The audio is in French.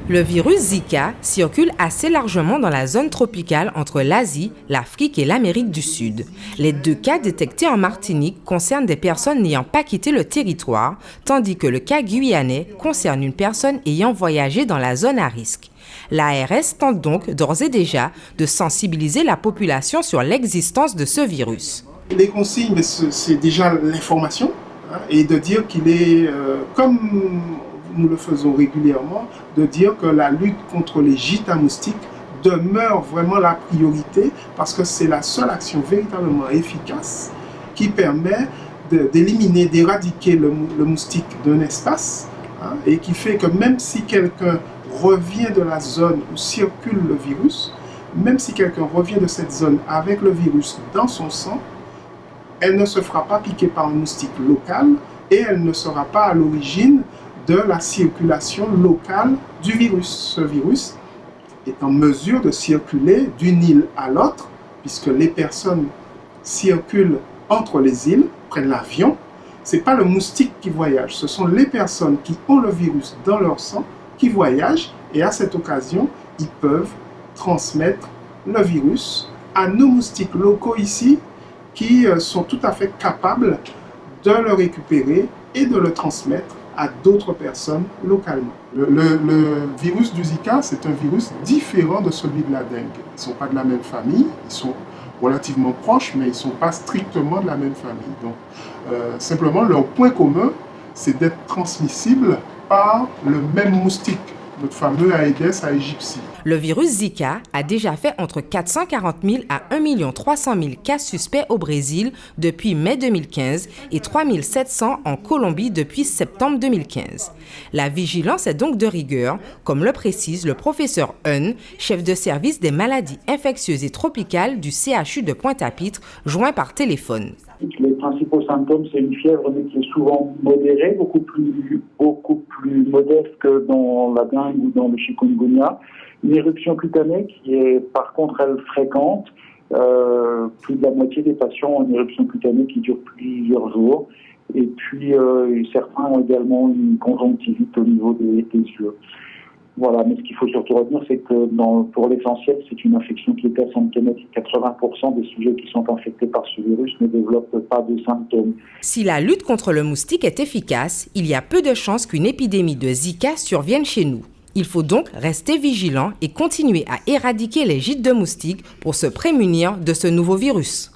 Le virus Zika circule assez largement dans la zone tropicale entre l'Asie, l'Afrique et l'Amérique du Sud. Les 2 cas détectés en Martinique concernent des personnes n'ayant pas quitté le territoire, tandis que le cas guyanais concerne une personne ayant voyagé dans la zone à risque. L'ARS tente donc d'ores et déjà de sensibiliser la population sur l'existence de ce virus. Les consignes, c'est déjà l'information, et de dire qu'il est, comme nous le faisons régulièrement, de dire que la lutte contre les gîtes à moustiques demeure vraiment la priorité parce que c'est la seule action véritablement efficace qui permet d'éliminer, d'éradiquer le moustique d'un espace, et qui fait que même si quelqu'un revient de la zone où circule le virus, même si quelqu'un revient de cette zone avec le virus dans son sang, elle ne se fera pas piquer par un moustique local et elle ne sera pas à l'origine de la circulation locale du virus. Ce virus est en mesure de circuler d'une île à l'autre, puisque les personnes circulent entre les îles, prennent l'avion. Ce n'est pas le moustique qui voyage, ce sont les personnes qui ont le virus dans leur sang qui voyagent, et à cette occasion, ils peuvent transmettre le virus à nos moustiques locaux ici, qui sont tout à fait capables de le récupérer et de le transmettre à d'autres personnes localement. Le virus du Zika, c'est un virus différent de celui de la dengue. Ils ne sont pas de la même famille, ils sont relativement proches, mais ils ne sont pas strictement de la même famille. Donc, simplement, leur point commun, c'est d'être transmissibles par le même moustique, notre fameux Aedes aegypti. Le virus Zika a déjà fait entre 440 000 à 1 300 000 cas suspects au Brésil depuis mai 2015 et 3 700 en Colombie depuis septembre 2015. La vigilance est donc de rigueur, comme le précise le professeur Hun, chef de service des maladies infectieuses et tropicales du CHU de Pointe-à-Pitre, joint par téléphone. Les principaux symptômes, c'est une fièvre mais qui est souvent modérée, beaucoup plus modeste que dans la dengue ou dans le chikungunya. Une éruption cutanée qui est par contre elle fréquente. Plus de la moitié des patients ont une éruption cutanée qui dure plusieurs jours. Et puis certains ont également une conjonctivite au niveau des yeux. Voilà, mais ce qu'il faut surtout retenir, c'est que pour l'essentiel, c'est une infection qui est asymptomatique. 80% des sujets qui sont infectés par ce virus ne développent pas de symptômes. Si la lutte contre le moustique est efficace, il y a peu de chances qu'une épidémie de Zika survienne chez nous. Il faut donc rester vigilant et continuer à éradiquer les gîtes de moustiques pour se prémunir de ce nouveau virus.